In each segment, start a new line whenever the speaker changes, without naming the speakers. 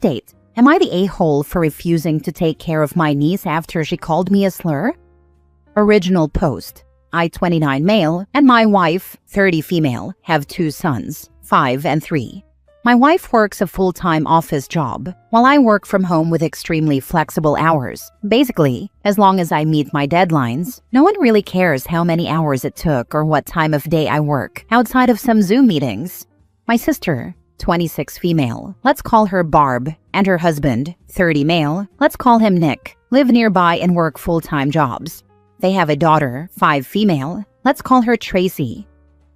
Date. Am I the a-hole for refusing to take care of my niece after she called me a slur? Original post. I, 29 male, and my wife, 30 female, have 2 sons, 5 and 3. My wife works a full-time office job, while I work from home with extremely flexible hours. Basically, as long as I meet my deadlines, no one really cares how many hours it took or what time of day I work, outside of some Zoom meetings. My sister, 26 female, let's call her Barb, and her husband, 30 male, let's call him Nick, live nearby and work full-time jobs. They have a daughter, 5 female, let's call her Tracy.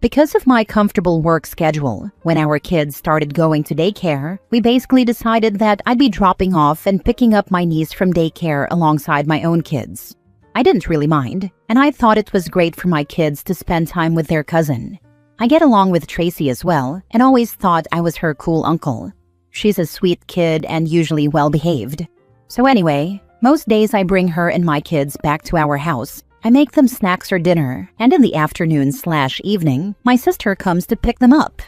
Because of my comfortable work schedule, when our kids started going to daycare, we basically decided that I'd be dropping off and picking up my niece from daycare alongside my own kids. I didn't really mind, and I thought it was great for my kids to spend time with their cousin. I get along with Tracy as well, and always thought I was her cool uncle. She's a sweet kid and usually well-behaved. So anyway, most days I bring her and my kids back to our house. I make them snacks or dinner, and in the afternoon/evening, my sister comes to pick them up.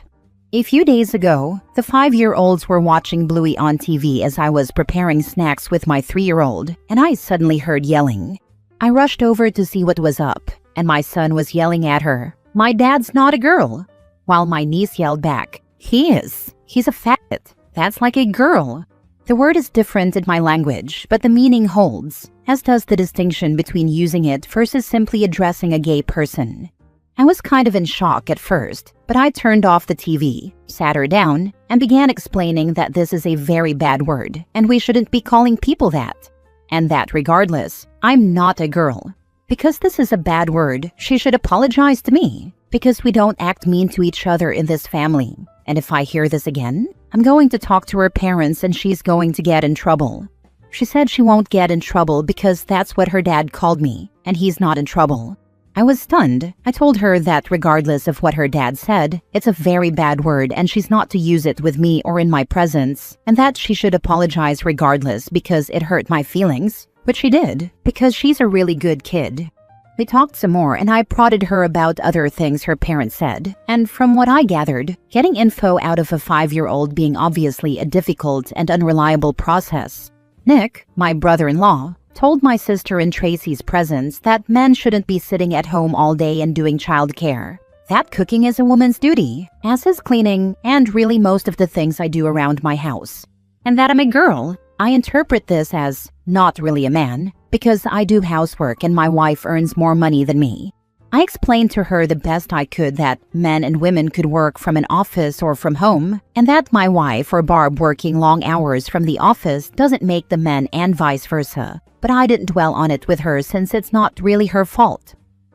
A few days ago, the 5-year-olds were watching Bluey on TV as I was preparing snacks with my 3-year-old, and I suddenly heard yelling. I rushed over to see what was up, and my son was yelling at her, "My dad's not a girl," while my niece yelled back, "He is. He's a faggot. That's like a girl." The word is different in my language, but the meaning holds, as does the distinction between using it versus simply addressing a gay person. I was kind of in shock at first, but I turned off the TV, sat her down, and began explaining that this is a very bad word, and we shouldn't be calling people that. And that regardless, I'm not a girl. Because this is a bad word, she should apologize to me, because we don't act mean to each other in this family. And if I hear this again, I'm going to talk to her parents and she's going to get in trouble. She said she won't get in trouble because that's what her dad called me, and he's not in trouble. I was stunned. I told her that regardless of what her dad said, it's a very bad word and she's not to use it with me or in my presence, and that she should apologize regardless because it hurt my feelings, which she did, because she's a really good kid. We talked some more and I prodded her about other things her parents said, and from what I gathered, getting info out of a 5-year-old being obviously a difficult and unreliable process. Nick, my brother-in-law, told my sister in Tracy's presence that men shouldn't be sitting at home all day and doing childcare. That cooking is a woman's duty, as is cleaning, and really most of the things I do around my house. And that I'm a girl. I interpret this as not really a man, because I do housework and my wife earns more money than me. I explained to her the best I could that men and women could work from an office or from home, and that my wife or Barb working long hours from the office doesn't make the men and vice versa. But I didn't dwell on it with her since it's not really her fault.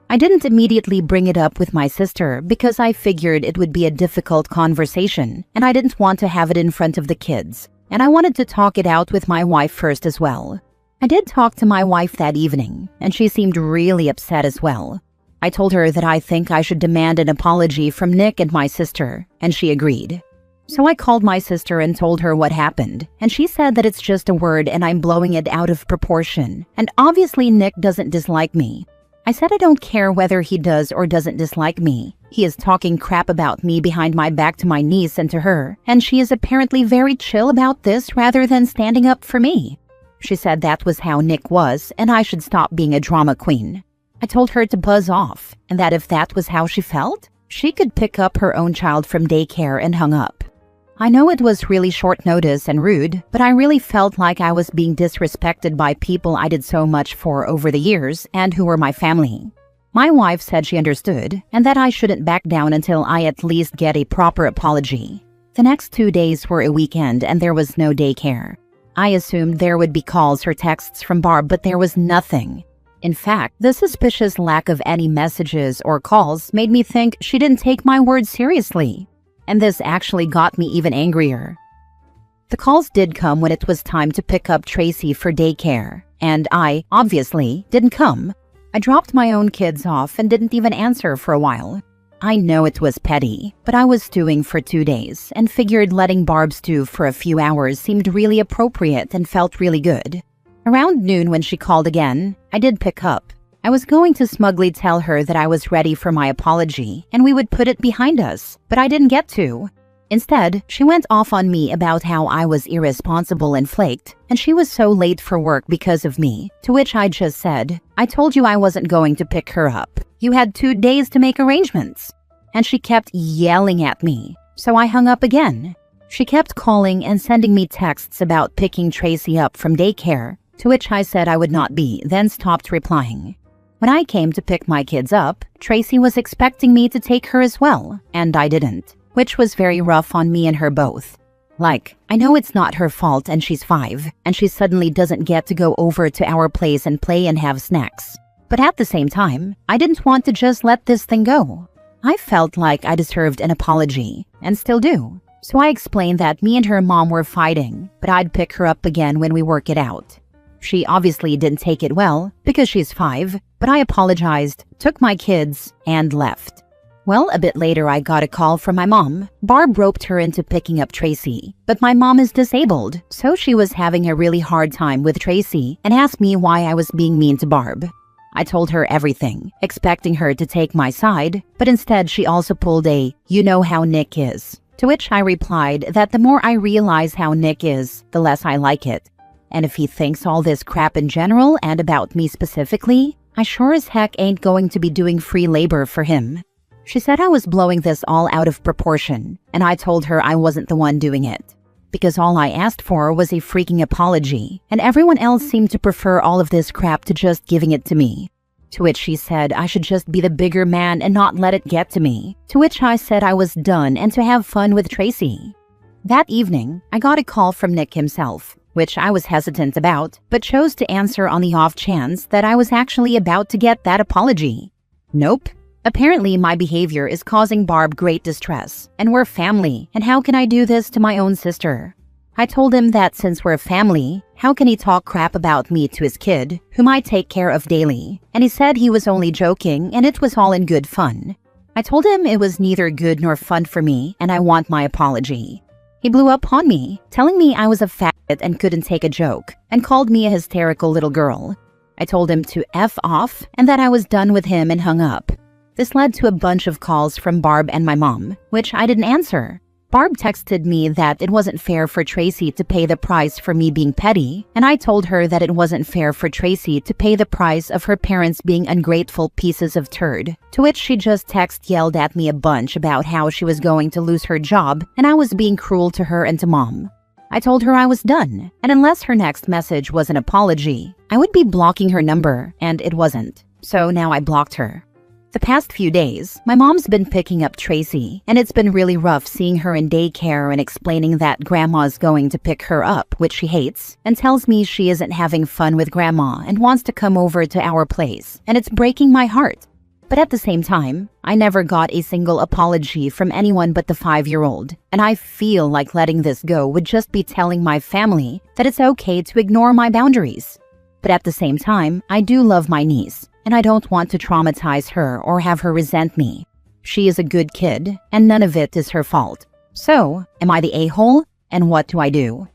I didn't immediately bring it up with my sister because I figured it would be a difficult conversation, and I didn't want to have it in front of the kids. And I wanted to talk it out with my wife first as well. I did talk to my wife that evening, and she seemed really upset as well. I told her that I think I should demand an apology from Nick and my sister, and she agreed. So I called my sister and told her what happened, and she said that it's just a word and I'm blowing it out of proportion, and obviously Nick doesn't dislike me. I said I don't care whether he does or doesn't dislike me. He is talking crap about me behind my back to my niece and to her, and she is apparently very chill about this rather than standing up for me. She said that was how Nick was, and I should stop being a drama queen. I told her to buzz off, and that if that was how she felt, she could pick up her own child from daycare, and hung up. I know it was really short notice and rude, but I really felt like I was being disrespected by people I did so much for over the years and who were my family. My wife said she understood, and that I shouldn't back down until I at least get a proper apology. The next 2 days were a weekend and there was no daycare. I assumed there would be calls or texts from Barb, but there was nothing. In fact, the suspicious lack of any messages or calls made me think she didn't take my words seriously. And this actually got me even angrier. The calls did come when it was time to pick up Tracy for daycare, and I, obviously, didn't come. I dropped my own kids off and didn't even answer for a while. I know it was petty, but I was stewing for 2 days and figured letting Barb stew for a few hours seemed really appropriate and felt really good. Around noon when she called again, I did pick up. I was going to smugly tell her that I was ready for my apology and we would put it behind us, but I didn't get to. Instead, she went off on me about how I was irresponsible and flaked, and she was so late for work because of me, to which I just said, "I told you I wasn't going to pick her up. You had 2 days to make arrangements." And she kept yelling at me, so I hung up again. She kept calling and sending me texts about picking Tracy up from daycare, to which I said I would not be, then stopped replying. When I came to pick my kids up, Tracy was expecting me to take her as well, and I didn't, which was very rough on me and her both. Like, I know it's not her fault and she's 5, and she suddenly doesn't get to go over to our place and play and have snacks. But at the same time, I didn't want to just let this thing go. I felt like I deserved an apology, and still do. So I explained that me and her mom were fighting, but I'd pick her up again when we work it out. She obviously didn't take it well, because she's 5, but I apologized, took my kids, and left. Well, a bit later I got a call from my mom. Barb roped her into picking up Tracy, but my mom is disabled, so she was having a really hard time with Tracy and asked me why I was being mean to Barb. I told her everything, expecting her to take my side, but instead she also pulled a, "You know how Nick is." To which I replied that the more I realize how Nick is, the less I like it. And if he thinks all this crap in general and about me specifically, I sure as heck ain't going to be doing free labor for him. She said I was blowing this all out of proportion, and I told her I wasn't the one doing it. Because all I asked for was a freaking apology, and everyone else seemed to prefer all of this crap to just giving it to me. To which she said I should just be the bigger man and not let it get to me. To which I said I was done and to have fun with Tracy. That evening, I got a call from Nick himself, which I was hesitant about, but chose to answer on the off chance that I was actually about to get that apology. Nope. Apparently, my behavior is causing Barb great distress, and we're family, and how can I do this to my own sister? I told him that since we're family, how can he talk crap about me to his kid, whom I take care of daily? And he said he was only joking and it was all in good fun. I told him it was neither good nor fun for me and I want my apology. He blew up on me, telling me I was a faggot and couldn't take a joke, and called me a hysterical little girl. I told him to F off and that I was done with him and hung up. This led to a bunch of calls from Barb and my mom, which I didn't answer. Barb texted me that it wasn't fair for Tracy to pay the price for me being petty, and I told her that it wasn't fair for Tracy to pay the price of her parents being ungrateful pieces of turd, to which she just yelled at me a bunch about how she was going to lose her job and I was being cruel to her and to mom. I told her I was done, and unless her next message was an apology, I would be blocking her number, and it wasn't. So now I blocked her. The past few days, my mom's been picking up Tracy, and it's been really rough seeing her in daycare and explaining that grandma's going to pick her up, which she hates, and tells me she isn't having fun with grandma and wants to come over to our place, and it's breaking my heart. But at the same time, I never got a single apology from anyone but the 5-year-old, and I feel like letting this go would just be telling my family that it's okay to ignore my boundaries. But at the same time, I do love my niece, and I don't want to traumatize her or have her resent me. She is a good kid, and none of it is her fault. So, am I the a-hole? And what do I do?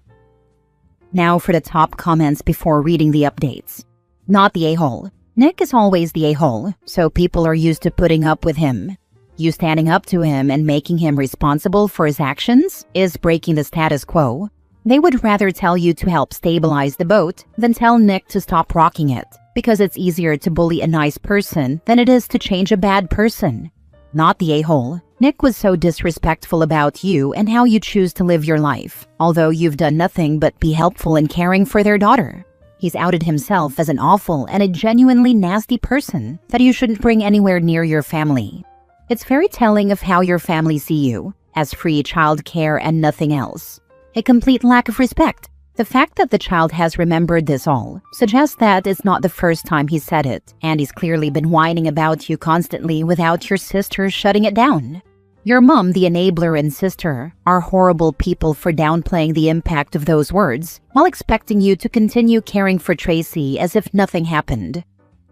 Now for the top comments before reading the updates. Not the a-hole. Nick is always the a-hole, so people are used to putting up with him. You standing up to him and making him responsible for his actions is breaking the status quo. They would rather tell you to help stabilize the boat than tell Nick to stop rocking it, because it's easier to bully a nice person than it is to change a bad person. Not the a-hole. Nick was so disrespectful about you and how you choose to live your life, although you've done nothing but be helpful in caring for their daughter. He's outed himself as an awful and a genuinely nasty person that you shouldn't bring anywhere near your family. It's very telling of how your family see you, as free child care and nothing else. A complete lack of respect. The fact that the child has remembered this all suggests that it's not the first time he said it, and he's clearly been whining about you constantly without your sister shutting it down. Your mom, the enabler, and sister are horrible people for downplaying the impact of those words while expecting you to continue caring for Tracy as if nothing happened.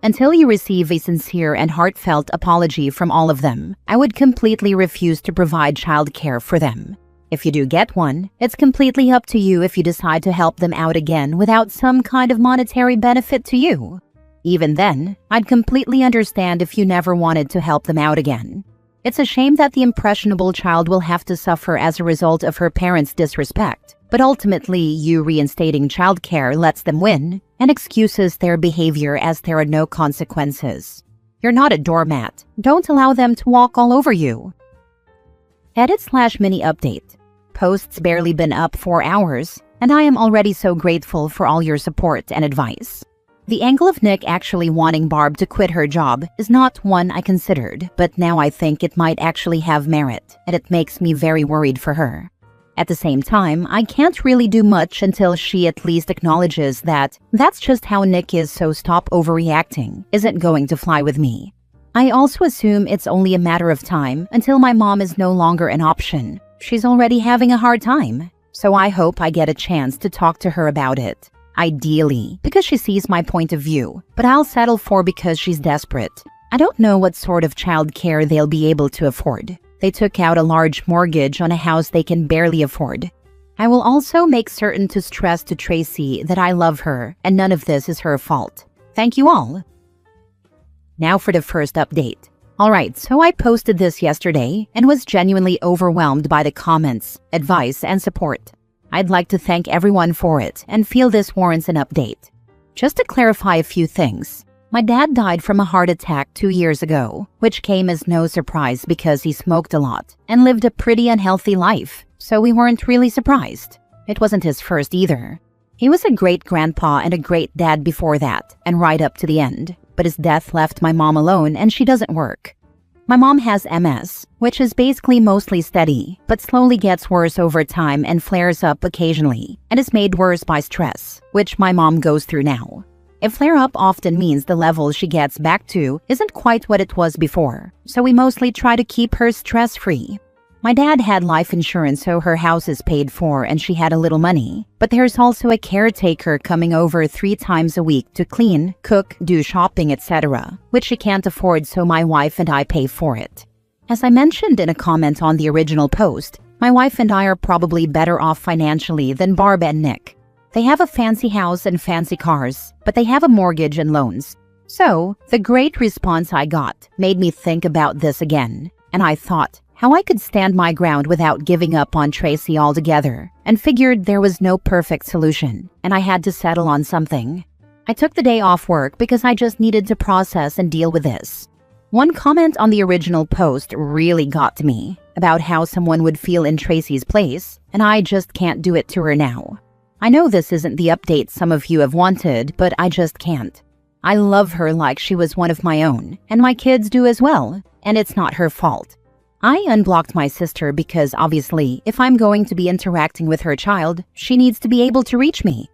Until you receive a sincere and heartfelt apology from all of them, I would completely refuse to provide child care for them. If you do get one, it's completely up to you if you decide to help them out again without some kind of monetary benefit to you. Even then, I'd completely understand if you never wanted to help them out again. It's a shame that the impressionable child will have to suffer as a result of her parents' disrespect, but ultimately you reinstating childcare lets them win and excuses their behavior as there are no consequences. You're not a doormat. Don't allow them to walk all over you. Edit/mini update. Post's barely been up 4 hours, and I am already so grateful for all your support and advice. The angle of Nick actually wanting Barb to quit her job is not one I considered, but now I think it might actually have merit, and it makes me very worried for her. At the same time, I can't really do much until she at least acknowledges that that's just how Nick is, so stop overreacting isn't going to fly with me. I also assume it's only a matter of time until my mom is no longer an option. She's already having a hard time, so I hope I get a chance to talk to her about it. Ideally, because she sees my point of view, but I'll settle for because she's desperate. I don't know what sort of childcare they'll be able to afford. They took out a large mortgage on a house they can barely afford. I will also make certain to stress to Tracy that I love her and none of this is her fault. Thank you all. Now for the first update. Alright, so I posted this yesterday and was genuinely overwhelmed by the comments, advice, and support. I'd like to thank everyone for it and feel this warrants an update. Just to clarify a few things. My dad died from a heart attack 2 years ago, which came as no surprise because he smoked a lot and lived a pretty unhealthy life, so we weren't really surprised. It wasn't his first either. He was a great grandpa and a great dad before that, and right up to the end, but his death left my mom alone and she doesn't work. My mom has MS, which is basically mostly steady, but slowly gets worse over time and flares up occasionally, and is made worse by stress, which my mom goes through now. A flare-up often means the level she gets back to isn't quite what it was before, so we mostly try to keep her stress-free. My dad had life insurance, so her house is paid for and she had a little money, but there's also a caretaker coming over 3 times a week to clean, cook, do shopping, etc., which she can't afford, so my wife and I pay for it. As I mentioned in a comment on the original post, my wife and I are probably better off financially than Barb and Nick. They have a fancy house and fancy cars, but they have a mortgage and loans. So, the great response I got made me think about this again, and I thought how I could stand my ground without giving up on Tracy altogether, and figured there was no perfect solution, and I had to settle on something. I took the day off work because I just needed to process and deal with this. One comment on the original post really got to me, about how someone would feel in Tracy's place, and I just can't do it to her now. I know this isn't the update some of you have wanted, but I just can't. I love her like she was one of my own, and my kids do as well, and it's not her fault. I unblocked my sister because obviously, if I'm going to be interacting with her child, she needs to be able to reach me.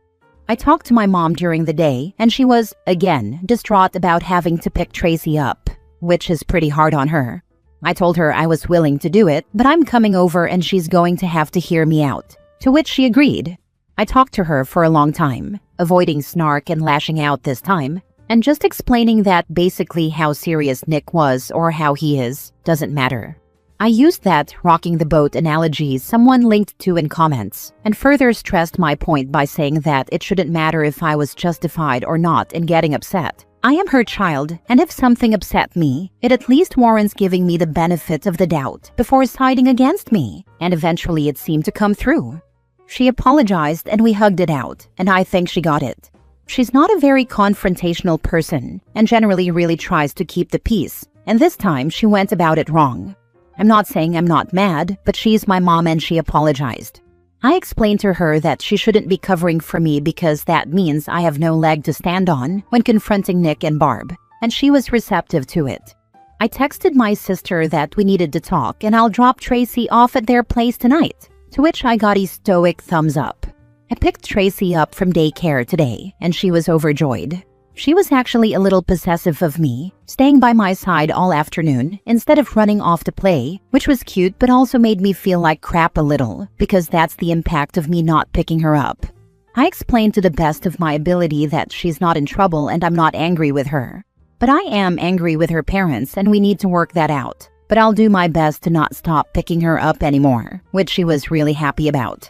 I talked to my mom during the day, and she was, again, distraught about having to pick Tracy up, which is pretty hard on her. I told her I was willing to do it, but I'm coming over and she's going to have to hear me out, to which she agreed. I talked to her for a long time, avoiding snark and lashing out this time, and just explaining that basically how serious Nick was or how he is doesn't matter. I used that rocking the boat analogy someone linked to in comments, and further stressed my point by saying that it shouldn't matter if I was justified or not in getting upset. I am her child, and if something upset me, it at least warrants giving me the benefit of the doubt before siding against me, and eventually it seemed to come through. She apologized and we hugged it out, and I think she got it. She's not a very confrontational person, and generally really tries to keep the peace, and this time she went about it wrong. I'm not saying I'm not mad, but she's my mom and she apologized. I explained to her that she shouldn't be covering for me because that means I have no leg to stand on when confronting Nick and Barb, and she was receptive to it. I texted my sister that we needed to talk and I'll drop Tracy off at their place tonight, to which I got a stoic thumbs up. I picked Tracy up from daycare today, and she was overjoyed. She was actually a little possessive of me, staying by my side all afternoon instead of running off to play, which was cute but also made me feel like crap a little, because that's the impact of me not picking her up. I explained to the best of my ability that she's not in trouble and I'm not angry with her. But I am angry with her parents and we need to work that out. But I'll do my best to not stop picking her up anymore, which she was really happy about.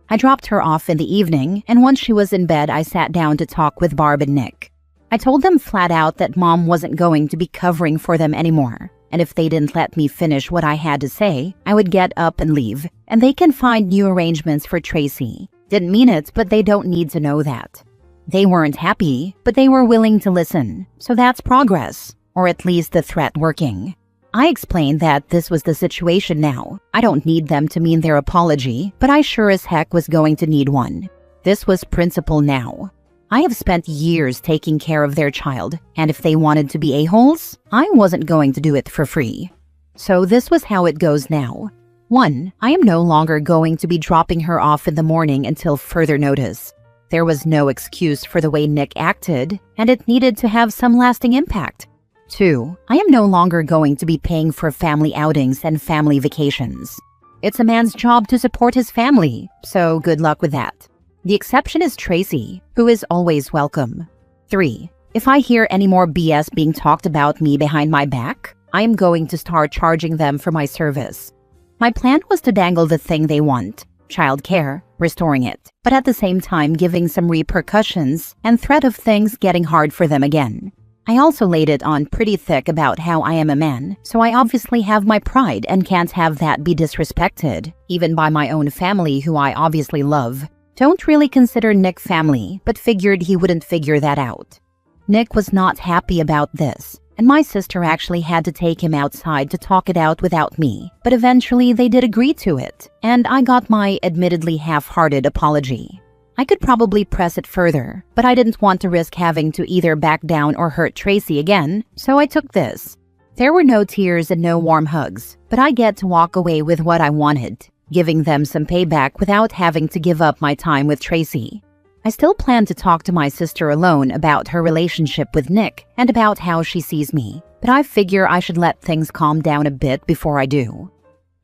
I dropped her off in the evening, and once she was in bed, I sat down to talk with Barb and Nick. I told them flat out that Mom wasn't going to be covering for them anymore. And if they didn't let me finish what I had to say, I would get up and leave, and they can find new arrangements for Tracy. Didn't mean it, but they don't need to know that. They weren't happy, but they were willing to listen. So that's progress, or at least the threat working. I explained that this was the situation now. I don't need them to mean their apology, but I sure as heck was going to need one. This was principle now. I have spent years taking care of their child, and if they wanted to be a-holes, I wasn't going to do it for free. So this was how it goes now. 1. I am no longer going to be dropping her off in the morning until further notice. There was no excuse for the way Nick acted, and it needed to have some lasting impact. 2. I am no longer going to be paying for family outings and family vacations. It's a man's job to support his family, so good luck with that. The exception is Tracy, who is always welcome. 3. If I hear any more BS being talked about me behind my back, I am going to start charging them for my service. My plan was to dangle the thing they want, childcare, restoring it, but at the same time giving some repercussions and threat of things getting hard for them again. I also laid it on pretty thick about how I am a man, so I obviously have my pride and can't have that be disrespected, even by my own family who I obviously love. Don't really consider Nick family, but figured he wouldn't figure that out. Nick was not happy about this, and my sister actually had to take him outside to talk it out without me, but eventually they did agree to it, and I got my admittedly half-hearted apology. I could probably press it further, but I didn't want to risk having to either back down or hurt Tracy again, so I took this. There were no tears and no warm hugs, but I get to walk away with what I wanted, giving them some payback without having to give up my time with Tracy. I still plan to talk to my sister alone about her relationship with Nick and about how she sees me, but I figure I should let things calm down a bit before I do.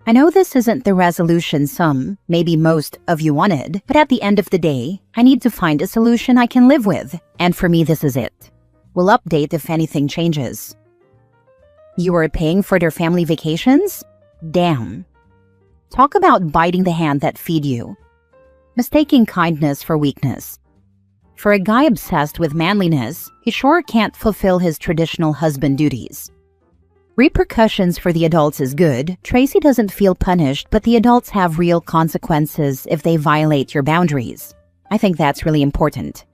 I know this isn't the resolution some, maybe most, of you wanted, but at the end of the day, I need to find a solution I can live with, and for me this is it. We'll update if anything changes. You are paying for their family vacations? Damn. Talk about biting the hand that feed you. Mistaking kindness for weakness. For a guy obsessed with manliness, he sure can't fulfill his traditional husband duties. Repercussions for the adults is good. Tracy doesn't feel punished, but the adults have real consequences if they violate your boundaries. I think that's really important.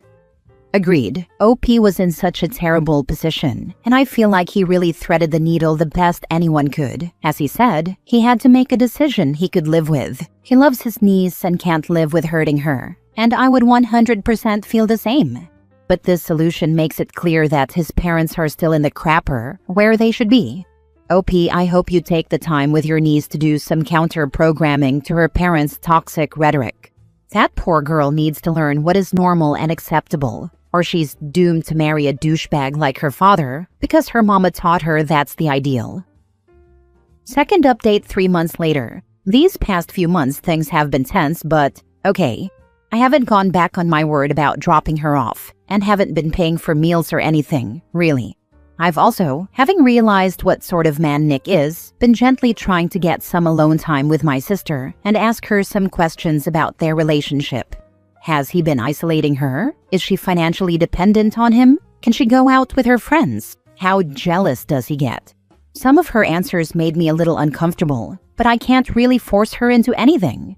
Agreed. OP was in such a terrible position, and I feel like he really threaded the needle the best anyone could. As he said, he had to make a decision he could live with. He loves his niece and can't live with hurting her, and I would 100% feel the same. But this solution makes it clear that his parents are still in the crapper, where they should be. OP, I hope you take the time with your niece to do some counter-programming to her parents' toxic rhetoric. That poor girl needs to learn what is normal and acceptable, or she's doomed to marry a douchebag like her father because her mama taught her that's the ideal. Second update 3 months later. These past few months things have been tense, but okay. I haven't gone back on my word about dropping her off, and haven't been paying for meals or anything, really. I've also, having realized what sort of man Nick is, been gently trying to get some alone time with my sister and ask her some questions about their relationship. Has he been isolating her? Is she financially dependent on him? Can she go out with her friends? How jealous does he get? Some of her answers made me a little uncomfortable, but I can't really force her into anything.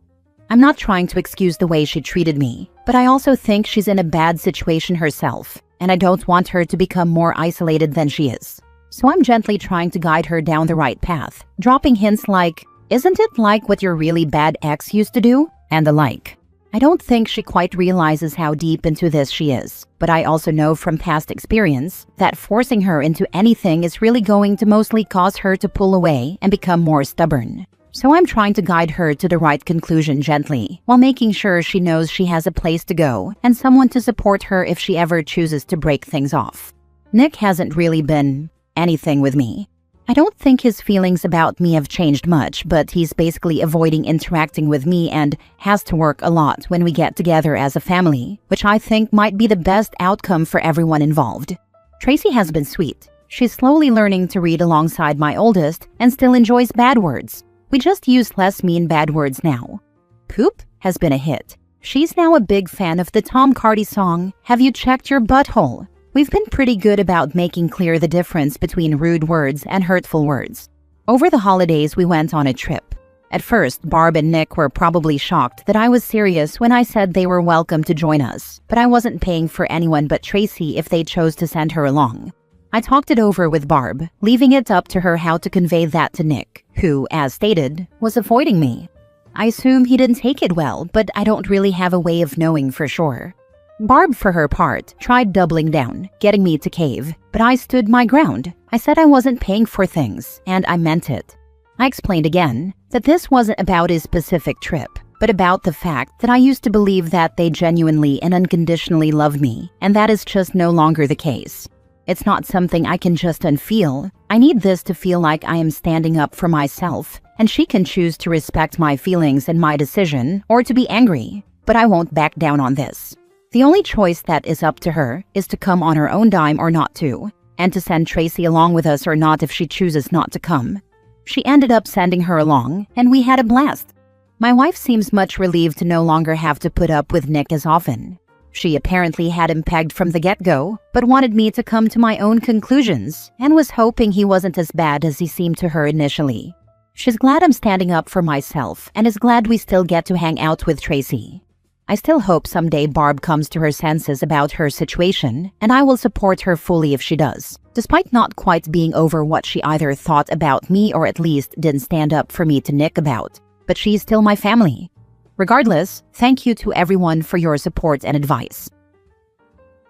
I'm not trying to excuse the way she treated me, but I also think she's in a bad situation herself, and I don't want her to become more isolated than she is. So I'm gently trying to guide her down the right path, dropping hints like, "Isn't it like what your really bad ex used to do?" and the like. I don't think she quite realizes how deep into this she is, but I also know from past experience that forcing her into anything is really going to mostly cause her to pull away and become more stubborn. So I'm trying to guide her to the right conclusion gently, while making sure she knows she has a place to go and someone to support her if she ever chooses to break things off. Nick hasn't really been anything with me. I don't think his feelings about me have changed much, but he's basically avoiding interacting with me and has to work a lot when we get together as a family, which I think might be the best outcome for everyone involved. Tracy has been sweet. She's slowly learning to read alongside my oldest and still enjoys bad words. We just use less mean bad words now. Poop has been a hit. She's now a big fan of the Tom Cardy song, "Have You Checked Your Butthole?" We've been pretty good about making clear the difference between rude words and hurtful words. Over the holidays, we went on a trip. At first, Barb and Nick were probably shocked that I was serious when I said they were welcome to join us, but I wasn't paying for anyone but Tracy if they chose to send her along. I talked it over with Barb, leaving it up to her how to convey that to Nick, who, as stated, was avoiding me. I assume he didn't take it well, but I don't really have a way of knowing for sure. Barb, for her part, tried doubling down, getting me to cave, but I stood my ground. I said I wasn't paying for things, and I meant it. I explained again that this wasn't about a specific trip, but about the fact that I used to believe that they genuinely and unconditionally love me, and that is just no longer the case. It's not something I can just unfeel. I need this to feel like I am standing up for myself, and she can choose to respect my feelings and my decision, or to be angry, but I won't back down on this. The only choice that is up to her is to come on her own dime or not to, and to send Tracy along with us or not if she chooses not to come. She ended up sending her along, and we had a blast. My wife seems much relieved to no longer have to put up with Nick as often. She apparently had him pegged from the get-go, but wanted me to come to my own conclusions, and was hoping he wasn't as bad as he seemed to her initially. She's glad I'm standing up for myself, and is glad we still get to hang out with Tracy. I still hope someday Barb comes to her senses about her situation, and I will support her fully if she does, despite not quite being over what she either thought about me or at least didn't stand up for me to Nick about. But she's still my family. Regardless, thank you to everyone for your support and advice.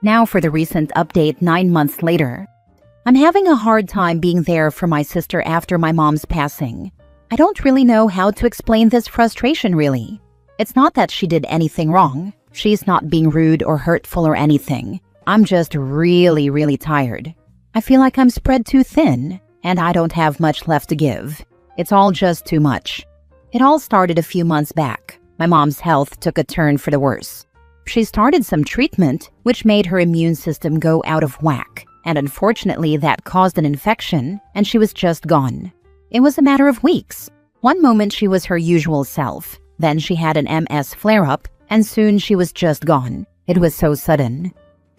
Now for the recent update 9 months later. I'm having a hard time being there for my sister after my mom's passing. I don't really know how to explain this frustration really. It's not that she did anything wrong. She's not being rude or hurtful or anything. I'm just really tired. I feel like I'm spread too thin, and I don't have much left to give. It's all just too much. It all started a few months back. My mom's health took a turn for the worse. She started some treatment, which made her immune system go out of whack, and unfortunately that caused an infection, and she was just gone. It was a matter of weeks. One moment she was her usual self. Then she had an MS flare-up, and soon she was just gone. It was so sudden.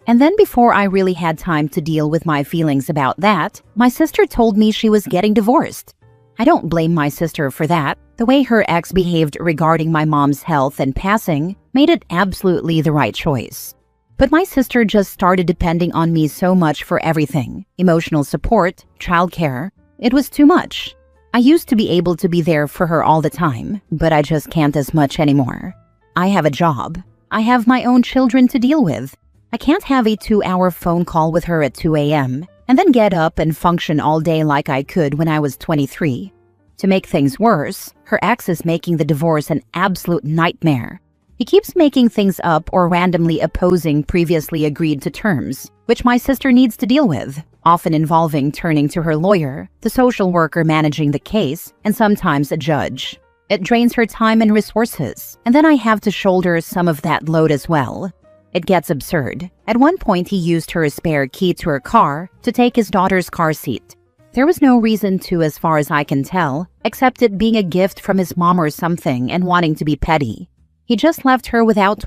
And then before I really had time to deal with my feelings about that, my sister told me she was getting divorced. I don't blame my sister for that. The way her ex behaved regarding my mom's health and passing made it absolutely the right choice. But my sister just started depending on me so much for everything. Emotional support, childcare. It was too much. I used to be able to be there for her all the time, but I just can't as much anymore. I have a job. I have my own children to deal with. I can't have a 2-hour phone call with her at 2 a.m. and then get up and function all day like I could when I was 23. To make things worse, her ex is making the divorce an absolute nightmare. He keeps making things up or randomly opposing previously agreed to terms, which my sister needs to deal with, often involving turning to her lawyer, the social worker managing the case, and sometimes a judge. It drains her time and resources, and then I have to shoulder some of that load as well. It gets absurd. At one point, he used her spare key to her car to take his daughter's car seat. There was no reason to, as far as I can tell, except it being a gift from his mom or something and wanting to be petty. He just left her without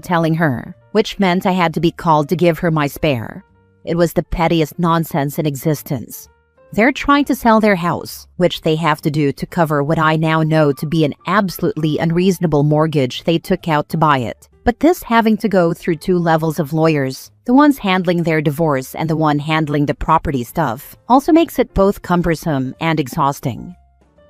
telling her, which meant I had to be called to give her my spare. It was the pettiest nonsense in existence. They're trying to sell their house, which they have to do to cover what I now know to be an absolutely unreasonable mortgage they took out to buy it. But this having to go through 2 levels of lawyers, the ones handling their divorce and the one handling the property stuff, also makes it both cumbersome and exhausting.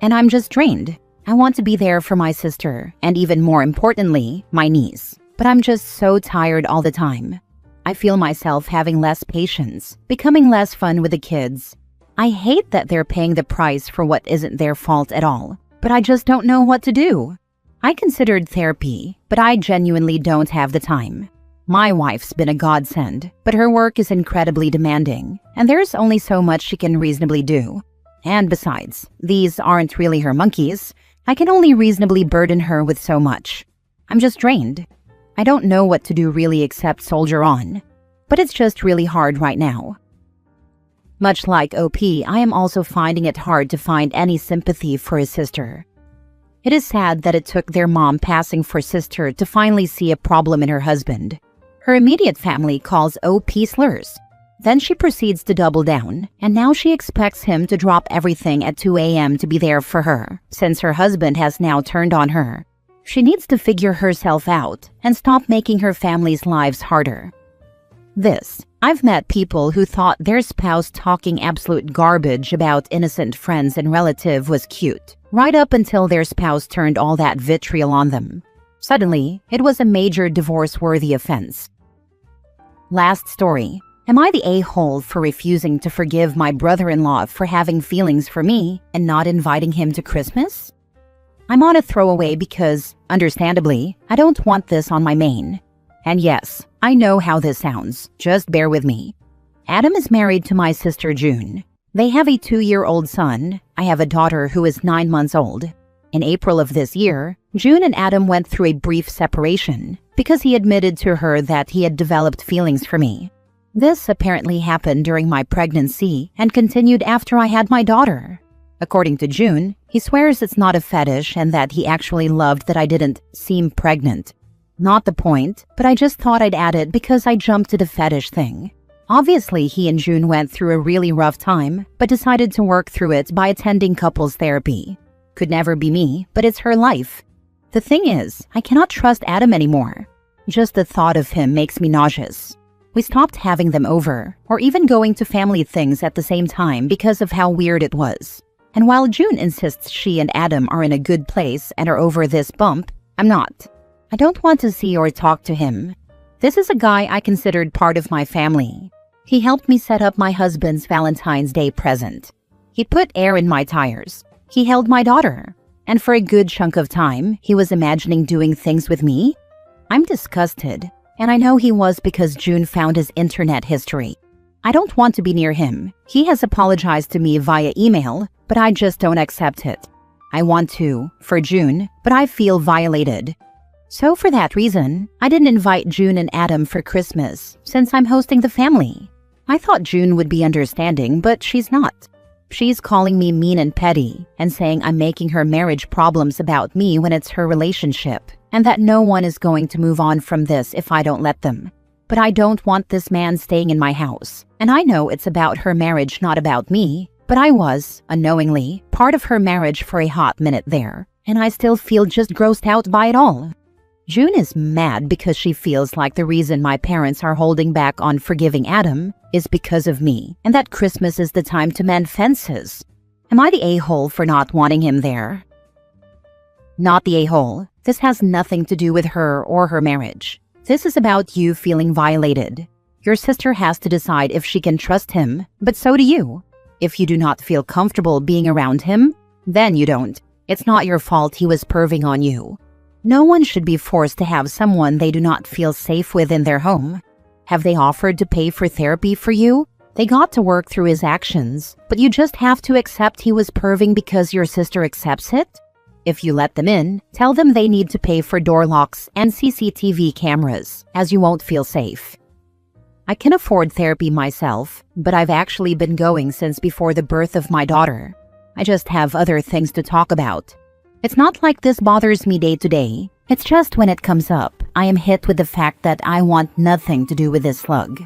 And I'm just drained. I want to be there for my sister, and even more importantly, my niece. But I'm just so tired all the time. I feel myself having less patience, becoming less fun with the kids. I hate that they're paying the price for what isn't their fault at all, but I just don't know what to do. I considered therapy, but I genuinely don't have the time. My wife's been a godsend, but her work is incredibly demanding, and there's only so much she can reasonably do. And besides, these aren't really her monkeys. I can only reasonably burden her with so much. I'm just drained. I don't know what to do really except soldier on, but it's just really hard right now. Much like OP, I am also finding it hard to find any sympathy for his sister. It is sad that it took their mom passing for sister to finally see a problem in her husband. Her immediate family calls OP slurs. Then she proceeds to double down, and now she expects him to drop everything at 2 a.m. to be there for her, since her husband has now turned on her. She needs to figure herself out and stop making her family's lives harder. I've met people who thought their spouse talking absolute garbage about innocent friends and relatives was cute, right up until their spouse turned all that vitriol on them. Suddenly, it was a major divorce-worthy offense. Last story. Am I the a-hole for refusing to forgive my brother-in-law for having feelings for me and not inviting him to Christmas? I'm on a throwaway because, understandably, I don't want this on my main. And yes, I know how this sounds. Just bear with me. Adam is married to my sister June. They have a 2-year-old son. I have a daughter who is 9 months old. In April of this year, June and Adam went through a brief separation because he admitted to her that he had developed feelings for me. This apparently happened during my pregnancy and continued after I had my daughter. According to June, he swears it's not a fetish and that he actually loved that I didn't seem pregnant. Not the point, but I just thought I'd add it because I jumped to the fetish thing. Obviously, he and June went through a really rough time, but decided to work through it by attending couples therapy. Could never be me, but it's her life. The thing is, I cannot trust Adam anymore. Just the thought of him makes me nauseous. We stopped having them over, or even going to family things at the same time because of how weird it was. And while June insists she and Adam are in a good place and are over this bump, I'm not. I don't want to see or talk to him. This is a guy I considered part of my family. He helped me set up my husband's Valentine's Day present. He put air in my tires. He held my daughter. And for a good chunk of time, he was imagining doing things with me. I'm disgusted. And I know he was because June found his internet history. I don't want to be near him. He has apologized to me via email, but I just don't accept it. I want to, for June, but I feel violated. So for that reason, I didn't invite June and Adam for Christmas, since I'm hosting the family. I thought June would be understanding, but she's not. She's calling me mean and petty, and saying I'm making her marriage problems about me when it's her relationship, and that no one is going to move on from this if I don't let them. But I don't want this man staying in my house, and I know it's about her marriage, not about me, but I was, unknowingly, part of her marriage for a hot minute there, and I still feel just grossed out by it all. June is mad because she feels like the reason my parents are holding back on forgiving Adam is because of me, and that Christmas is the time to mend fences. Am I the a-hole for not wanting him there? Not the a-hole. This has nothing to do with her or her marriage. This is about you feeling violated. Your sister has to decide if she can trust him, but so do you. If you do not feel comfortable being around him, then you don't. It's not your fault he was perving on you. No one should be forced to have someone they do not feel safe with in their home. Have they offered to pay for therapy for you? They got to work through his actions, but you just have to accept he was perving because your sister accepts it? If you let them in, tell them they need to pay for door locks and CCTV cameras, as you won't feel safe. I can afford therapy myself, but I've actually been going since before the birth of my daughter. I just have other things to talk about. It's not like this bothers me day to day. It's just when it comes up, I am hit with the fact that I want nothing to do with this slug.